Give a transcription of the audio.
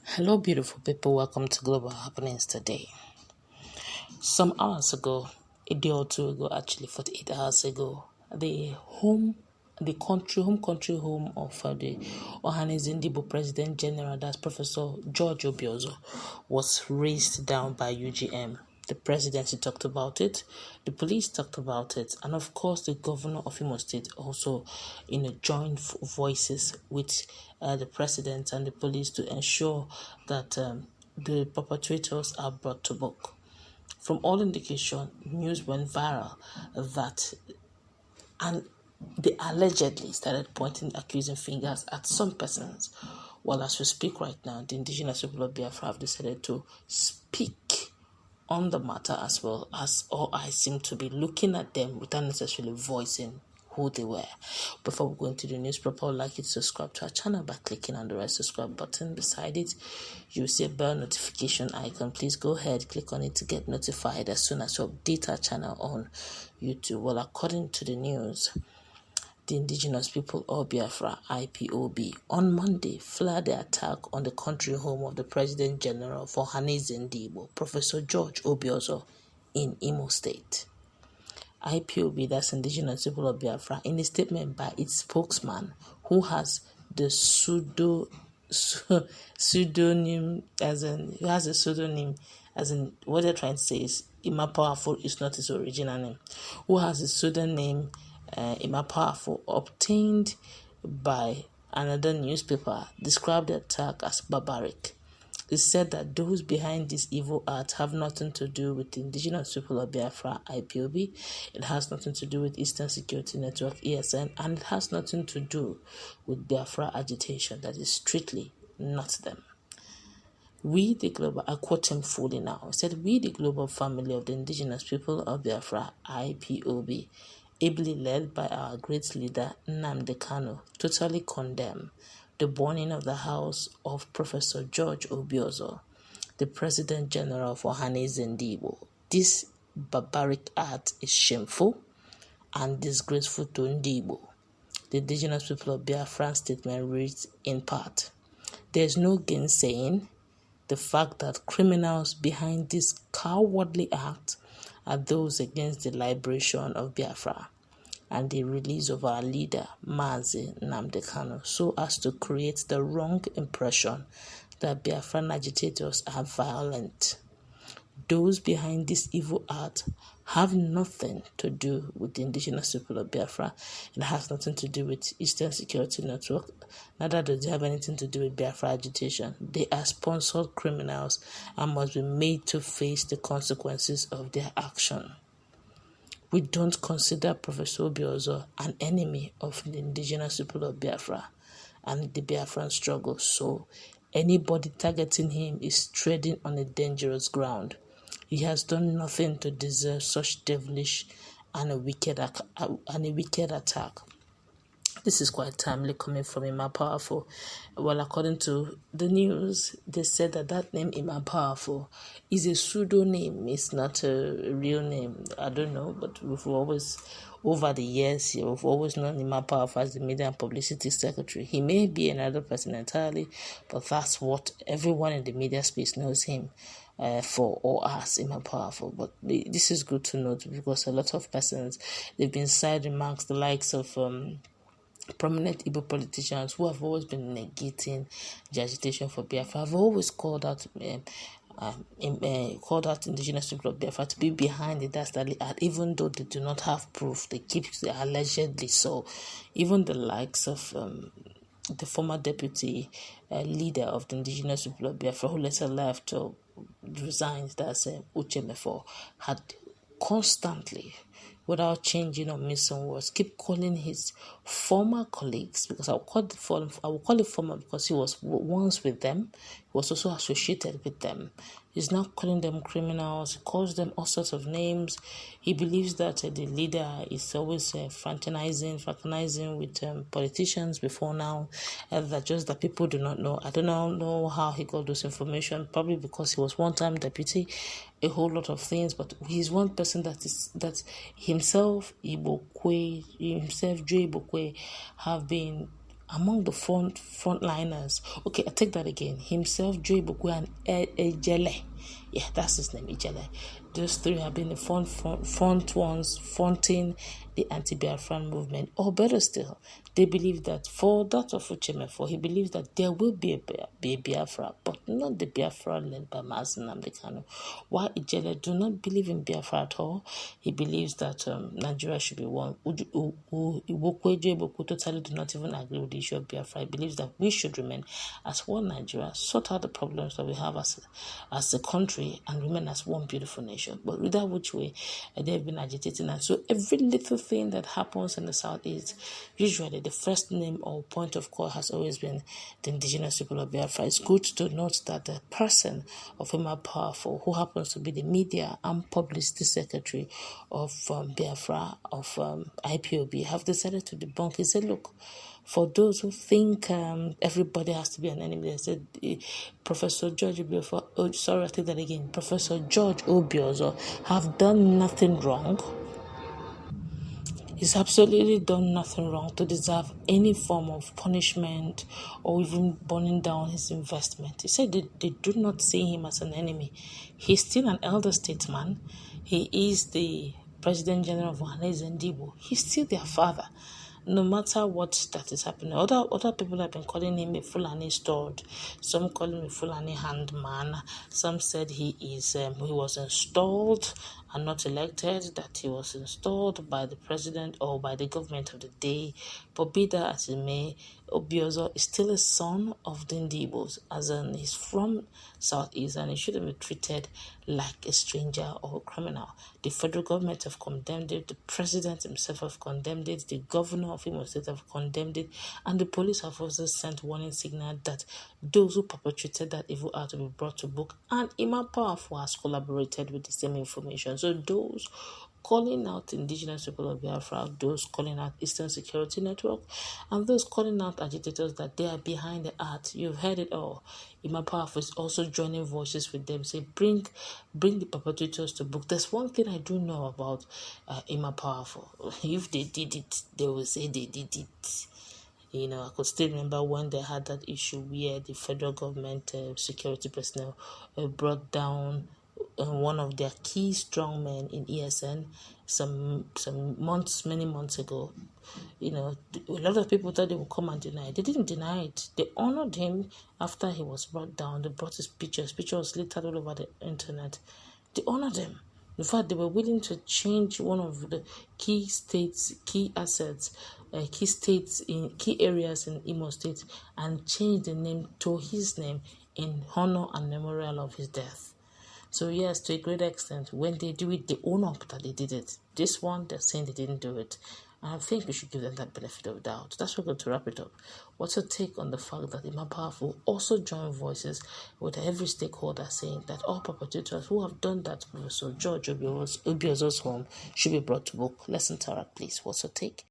Hello, beautiful people. Welcome to Global Happenings today. Some hours ago, a day or two ago, actually 48 hours ago, the home of the Ohaneze Ndigbo President General, that's Professor George Obiozor, was razed down by UGM. The presidency talked about it, the police talked about it, and of course the governor of Imo State also joined voices with the president and the police to ensure that the perpetrators are brought to book. From all indication, news went viral that, and they allegedly started pointing accusing fingers at some persons. Well, as we speak right now, the indigenous people of Biafra have decided to speak on the matter, as well as all eyes seem to be looking at them without necessarily voicing who they were. Before we go into the news proper, I would like you to subscribe to our channel by clicking on the red subscribe button. Beside it, you'll see a bell notification icon. Please go ahead, click on it to get notified as soon as we update our channel on YouTube. Well, according to the news, the indigenous people of Biafra, Ipob, on Monday flared the attack on the country home of the President General for Ohaneze Ndigbo, Professor George Obiozor, in Imo State. Ipob, that's indigenous people of Biafra, in a statement by its spokesman, who has the pseudonym, as in what they're trying to say is Poweful is not his original name, who has a pseudonym Poweful, obtained by another newspaper, described the attack as barbaric. It said that those behind this evil act have nothing to do with the indigenous people of Biafra, Ipob. It has nothing to do with Eastern Security Network, ESN, and it has nothing to do with Biafra agitation. That is strictly not them. We, the global, I quote him fully now. He said, "We, the global family of the indigenous people of Biafra, Ipob, ably led by our great leader Nnamdi Kanu, totally condemn the burning of the house of Professor George Obiozor, the President General for Ohaneze Ndigbo. This barbaric act is shameful and disgraceful to Ndigbo." The indigenous people of Biafra statement reads in part, "There is no gainsaying the fact that criminals behind this cowardly act are those against the liberation of Biafra and the release of our leader, Nnamdi Kanu, so as to create the wrong impression that Biafran agitators are violent. Those behind this evil act have nothing to do with the indigenous people of Biafra. It has nothing to do with Eastern Security Network. Neither does it have anything to do with Biafra agitation. They are sponsored criminals and must be made to face the consequences of their action. We don't consider Professor Obiozor an enemy of the indigenous people of Biafra and the Biafran struggle, so anybody targeting him is treading on a dangerous ground. He has done nothing to deserve such devilish and a wicked attack." This is quite timely coming from Poweful. Well, according to the news, they said that name Poweful is a pseudonym. It's not a real name. I don't know, but we've always, over the years, we've always known Poweful as the Media and Publicity Secretary. He may be another person entirely, but that's what everyone in the media space knows him for, or as Poweful. But this is good to note, because a lot of persons, they've been side remarks, the likes of prominent Igbo politicians who have always been negating the agitation for Biafra have always called out indigenous people of Biafra to be behind the dastardly act, even though they do not have proof. They keep allegedly so. Even the likes of the former deputy leader of the indigenous people of Biafra, who later left or resigned, that's Uchemefo, had constantly, without changing or missing words, keep calling his former colleagues, because I will call it former because he was once with them, he was also associated with them. He's now calling them criminals, he calls them all sorts of names. He believes that the leader is always fraternizing with politicians before now, that just that people do not know. I do not know how he got this information, probably because he was one-time deputy, a whole lot of things, but he's one person that himself, Joe Ibokwe, have been among the frontliners. Okay, I take that again. Himself, Joe Iboku, and Ejele. Yeah, that's his name, Ejele. Those three have been the front ones fronting the anti-Biafran movement. Or better still, they believe that for that of Uchemefo, he believes that there will be a Biafra, but not the Biafra led by Nnamdi Kanu. While Ijele do not believe in Biafra at all, he believes that Nigeria should be one. Iboku totally do not even agree with the issue of Biafra. He believes that we should remain as one Nigeria, sort out the problems that we have as a country, and remain as one beautiful nation. But without which way, they've been agitating. And so every little thing that happens in the Southeast, usually the first name or point of call has always been the indigenous people of Biafra. It's good to note that the person of Poweful, who happens to be the media and publicity secretary of Biafra, of Ipob, have decided to debunk. He said, look, for those who think everybody has to be an enemy, they said Professor George Obiozor, Professor George Obiozor have done nothing wrong. He's absolutely done nothing wrong to deserve any form of punishment or even burning down his investment. He said they do not see him as an enemy. He's still an elder statesman. He is the President General of Ohaneze and Ndigbo. He's still their father. No matter what that is happening. Other people have been calling him a Fulani stud. Some call him a Fulani handman. Some said he was installed and not elected, that he was installed by the president or by the government of the day. But be that as it may, Obiozor is still a son of the Ndigbos, as in he's from Southeast, and he shouldn't be treated like a stranger or a criminal. The federal government have condemned it, the president himself have condemned it, the governor of Imo State have condemned it, and the police have also sent warning signal that those who perpetrated that evil act to be brought to book, and Poweful has collaborated with the same information. So those calling out indigenous people of Biafra, those calling out Eastern Security Network, and those calling out agitators that they are behind the act. You've heard it all. Poweful is also joining voices with them, say bring the perpetrators to book. There's one thing I do know about Poweful. If they did it, they will say they did it. I could still remember when they had that issue where the federal government security personnel brought down one of their key strongmen in ESN many months ago. A lot of people thought they would come and deny it. They didn't deny it. They honored him after he was brought down. They brought his picture. His picture was littered all over the internet. They honored him. In fact, they were willing to change one of the key states, key assets, key states in key areas in Imo State, and change the name to his name in honor and memorial of his death. So yes, to a great extent, when they do it, they own up that they did it. This one, they're saying they didn't do it. And I think we should give them that benefit of doubt. That's why we're going to wrap it up. What's your take on the fact that Poweful also joined voices with every stakeholder saying that all perpetrators who have done that to Professor George Obiozor's home should be brought to book? Let's interact, please. What's your take?